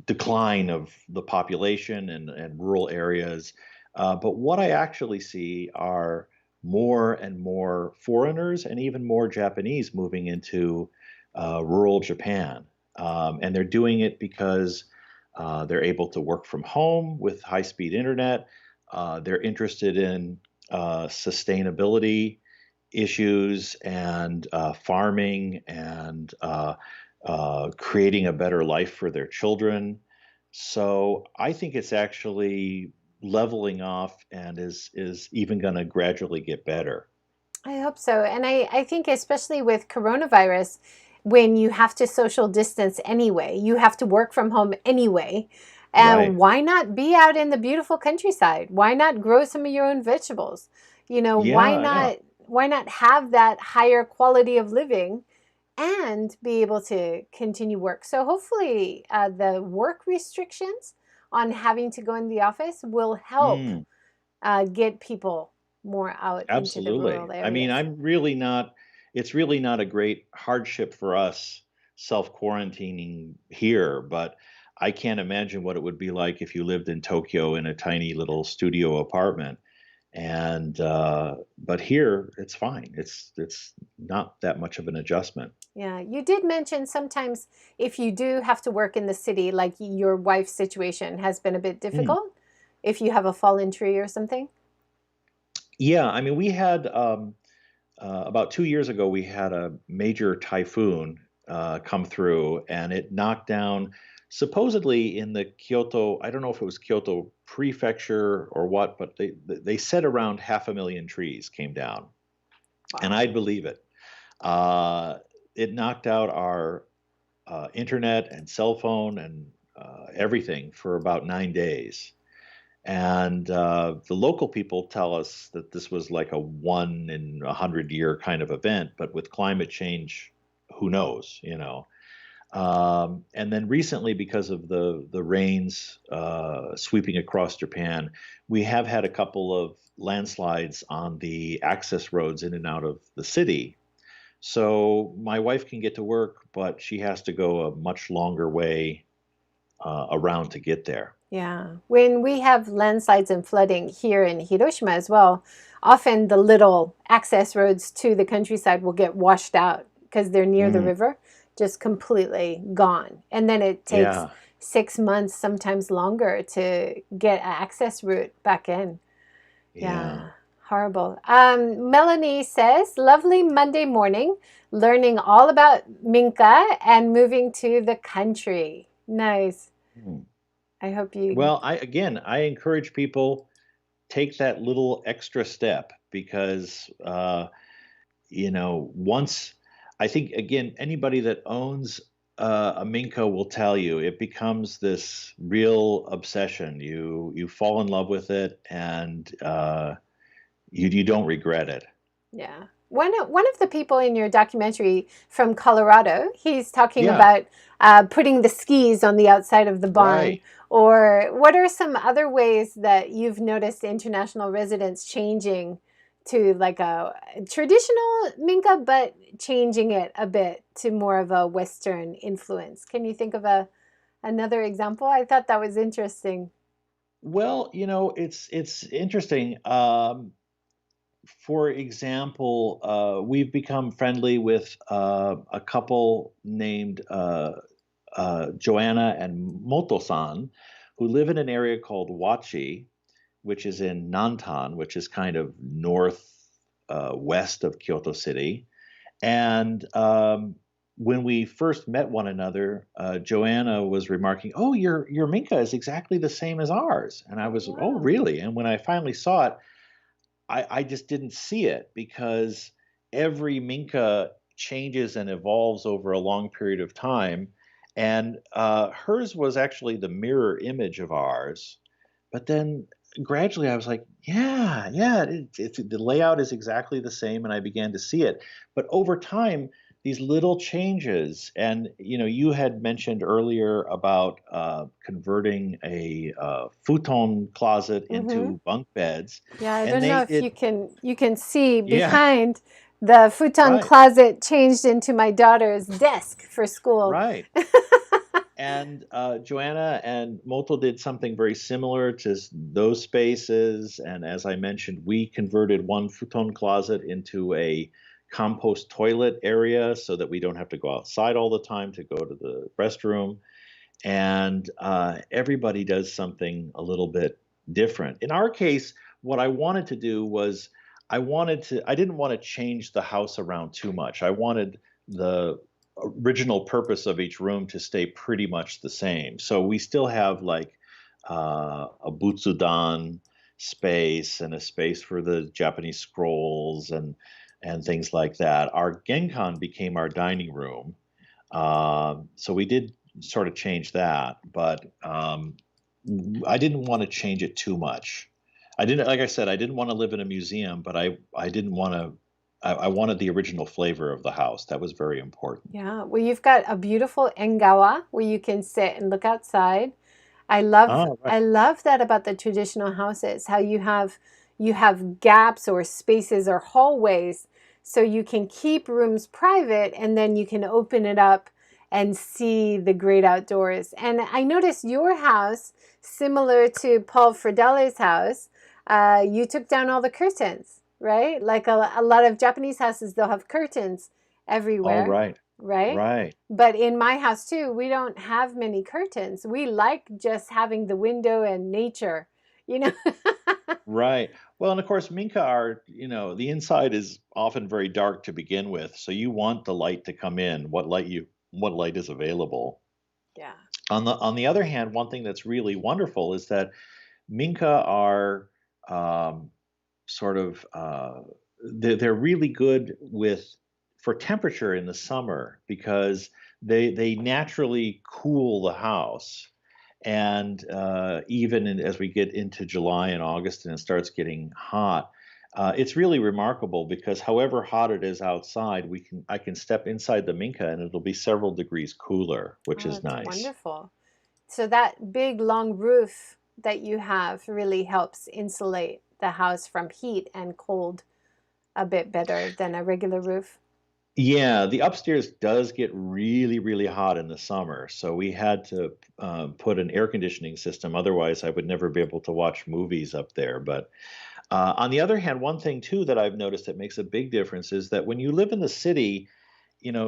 decline of the population and rural areas, but what I actually see are more and more foreigners and even more Japanese moving into rural Japan, and they're doing it because they're able to work from home with high-speed internet. They're interested in sustainability issues and farming and creating a better life for their children. So I think it's actually leveling off and is even going to gradually get better. I hope so. And I think especially with coronavirus, when you have to social distance anyway, you have to work from home anyway. And Right. why not be out in the beautiful countryside? Why not grow some of your own vegetables? Yeah, yeah. Why not have that higher quality of living and be able to continue work? So hopefully the work restrictions on having to go in the office will help Mm. get people more out into the Absolutely. rural I mean, areas. it's really not a great hardship for us self-quarantining here, but I can't imagine what it would be like if you lived in Tokyo in a tiny little studio apartment. And but here it's fine. It's not that much of an adjustment. Yeah, you did mention sometimes if you do have to work in the city, like your wife's situation has been a bit Mm. difficult, if you have a fallen tree or something. Yeah, I mean, we had about 2 years ago, we had a major typhoon come through, and it knocked down, supposedly in the Kyoto. I don't know if it was Kyoto prefecture or what, but they said around 500,000 trees came down, and Wow. I'd believe it. Uh, it knocked out our internet and cell phone and everything for about 9 days. And the local people tell us that this was like a 1 in 100 year kind of event, but with climate change, who knows? And then recently, because of the rains sweeping across Japan, we have had a couple of landslides on the access roads in and out of the city. So my wife can get to work, but she has to go a much longer way around to get there. Yeah. When we have landslides and flooding here in Hiroshima as well, often the little access roads to the countryside will get washed out because they're near the Mm, river, just completely gone. And then it takes yeah, 6 months, sometimes longer, to get an access route back in. yeah. Yeah, horrible. Melanie says, lovely Monday morning, learning all about Minka and moving to the country. Nice. Hmm. I hope you. Well, I encourage people take that little extra step because once I think again anybody that owns a Minka will tell you it becomes this real obsession. You fall in love with it and you don't regret it. Yeah. One of the people in your documentary from Colorado, he's talking Yeah, about putting the skis on the outside of the barn. right. Or what are some other ways that you've noticed international residents changing to like a traditional Minka, but changing it a bit to more of a Western influence? Can you think of another example? I thought that was interesting. Well, it's interesting. For example, we've become friendly with a couple named Joanna and Moto-san, who live in an area called Wachi, which is in Nantan, which is kind of north west of Kyoto City. And when we first met one another, Joanna was remarking, "Oh, your Minka is exactly the same as ours." And I Oh, was, "Oh, wow. really?" And when I finally saw it, I just didn't see it because every Minka changes and evolves over a long period of time. And hers was actually the mirror image of ours. But then gradually I was like, yeah, yeah, the layout is exactly the same. And I began to see it. But over time, these little changes, and you had mentioned earlier about converting a futon closet Mm-hmm. into bunk beds, Yeah, I and don't know they if did, you can see yeah, behind the futon right, closet changed into my daughter's desk for school. right. And Joanna and Moto did something very similar to those spaces. And as I mentioned, we converted one futon closet into a compost toilet area so that we don't have to go outside all the time to go to the restroom. And everybody does something a little bit different. In our case, what I wanted to do was I didn't want to change the house around too much. I wanted the original purpose of each room to stay pretty much the same. So we still have like a butsudan space and a space for the Japanese scrolls and things like that. Our genkan became our dining room. So we did sort of change that, but I didn't want to change it too much. I didn't, like I said, I didn't want to live in a museum, but I didn't want to. I wanted the original flavor of the house. That was very important. Yeah, well, you've got a beautiful engawa where you can sit and look outside. I love Oh, right. I love that about the traditional houses, how you have gaps or spaces or hallways so you can keep rooms private and then you can open it up and see the great outdoors. And I noticed your house, similar to Paul Fridelli's house, you took down all the curtains, right? Like a lot of Japanese houses, they'll have curtains Oh, everywhere, right. right? Right. But in my house too, we don't have many curtains. We like just having the window and nature, you know? Right. Well, and of course, Minka are, the inside is often very dark to begin with, so you want the light to come in, what light is available. Yeah. On the other hand, one thing that's really wonderful is that Minka are um, sort of they're really good with for temperature in the summer because they naturally cool the house. And as we get into July and August and it starts getting hot, it's really remarkable because however hot it is outside, I can step inside the Minka and it'll be several degrees cooler, which Oh, is that's nice. wonderful. So that big long roof that you have really helps insulate the house from heat and cold a bit better than a regular roof. Yeah, the upstairs does get really, really hot in the summer, so we had to put an air conditioning system. Otherwise, I would never be able to watch movies up there. But on the other hand, one thing too that I've noticed that makes a big difference is that when you live in the city,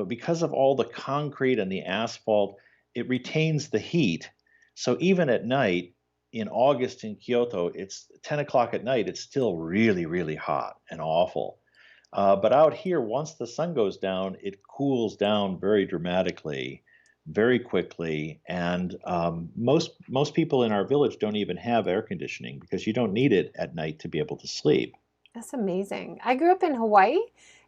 because of all the concrete and the asphalt, it retains the heat. So even at night, in August in Kyoto, it's 10 o'clock at night, it's still really, really hot and awful. But out here, once the sun goes down, it cools down very dramatically, very quickly. And most people in our village don't even have air conditioning because you don't need it at night to be able to sleep. That's amazing. I grew up in Hawaii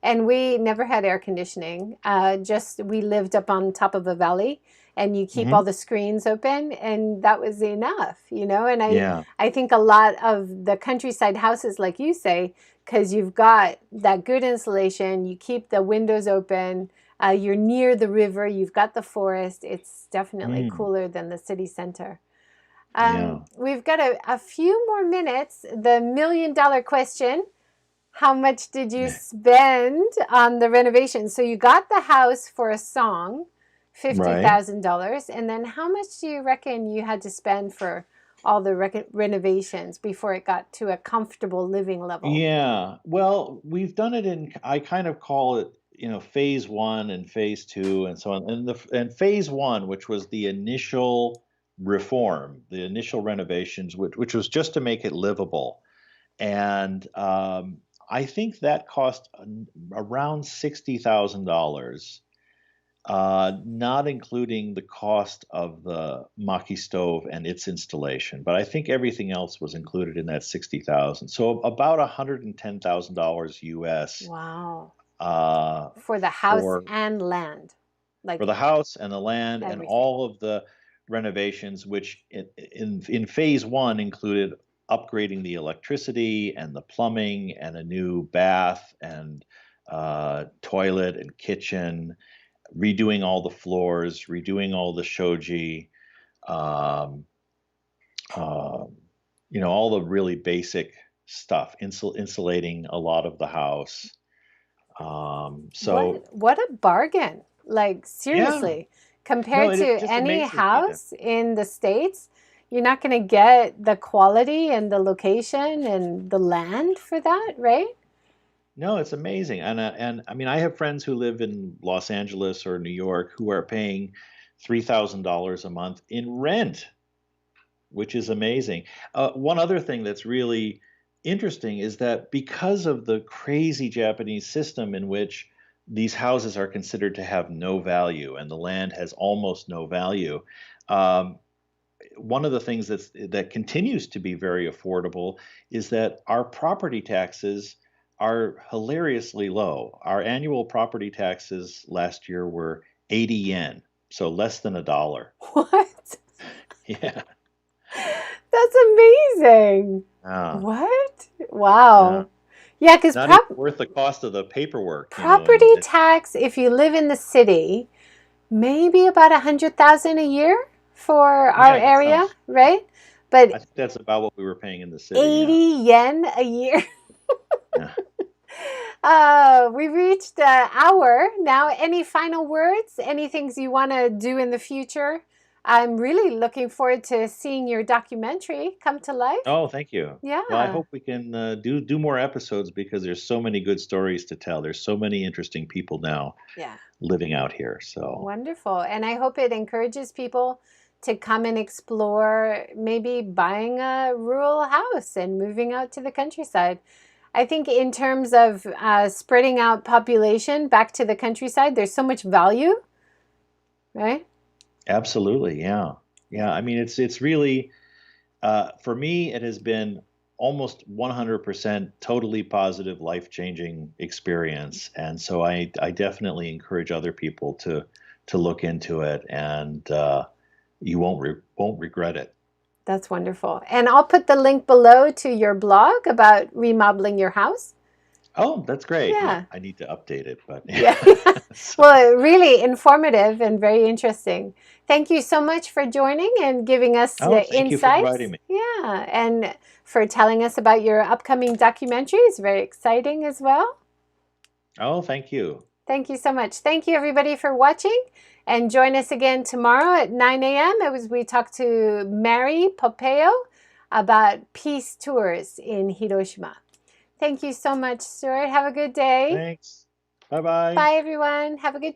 and we never had air conditioning. Just we lived up on top of a valley and you keep Hmm. all the screens open and that was enough. And Yeah. I think a lot of the countryside houses, like you say, because you've got that good insulation, you keep the windows open, you're near the river, you've got the forest. It's definitely Mm, cooler than the city center. yeah. We've got a few more minutes. The $1 million question. How much did you spend on the renovation? So you got the house for a song, Right. $50,000. And then how much do you reckon you had to spend for all the renovations before it got to a comfortable living level? Yeah. Well, we've done it I kind of call it, phase one and phase two and so on. And phase one, which was the initial reform, the initial renovations, which was just to make it livable. And I think that cost around $60,000, not including the cost of the maki stove and its installation. But I think everything else was included in that 60,000. So about $110,000 US. Wow. Uh, For the house for and land, like for the house and the land and everything. all of the renovations, which in phase one included upgrading the electricity and the plumbing and a new bath and toilet and kitchen, redoing all the floors, redoing all the shoji, um, uh, all the really basic stuff, insulating a lot of the house. So What a bargain. Like yeah, seriously, no, compared it to just any amazes me that. house in the States, you're not going to get the quality and the location and the land for that, right? No, it's amazing. And I mean, I have friends who live in Los Angeles or New York who are paying $3,000 a month in rent, which is amazing. One other thing that's really interesting is that because of the crazy Japanese system in which these houses are considered to have no value and the land has almost no value, um, one of the things that continues to be very affordable is that our property taxes are hilariously low. Our annual property taxes last year were 80 yen, so less than $1. What? Yeah. That's amazing. Ah, What? yeah. Wow. Yeah, because Not even worth the cost of the paperwork, property tax, if you live in the city, maybe about 100,000 a year for our yeah, that area, sounds. right? I But think that's about what we were paying in the city. 80 Yeah. yen a year. Yeah. We reached the hour. Now, any final words? Any things you want to do in the future? I'm really looking forward to seeing your documentary come to life. Oh, thank you. Well, I Yeah, hope we can do more episodes because there's so many good stories to tell. There's so many interesting people now yeah, living out here. So, wonderful. And I hope it encourages people to come and explore maybe buying a rural house and moving out to the countryside. I think in terms of spreading out population back to the countryside, there's so much value, right? absolutely, yeah, yeah. Yeah. I mean, it's really for me, it has been almost 100% totally positive, life-changing experience, and so I definitely encourage other people to look into it, and you won't regret it. That's wonderful. And I'll put the link below to your blog about remodeling your house. Oh, that's great. Yeah, Yeah. I need to update it, but Yeah. so, Well, really informative and very interesting. Thank you so much for joining and giving us oh, the thank you for insights. inviting me. Yeah. And for telling us about your upcoming documentary. It's very exciting as well. Oh, thank you. Thank you so much. Thank you, everybody, for watching. And join us again tomorrow at 9 a.m. We talked to Mary Popeo about peace tours in Hiroshima. Thank you so much, Stuart. Have a good day. Thanks. Bye bye. Bye, everyone. Have a good day.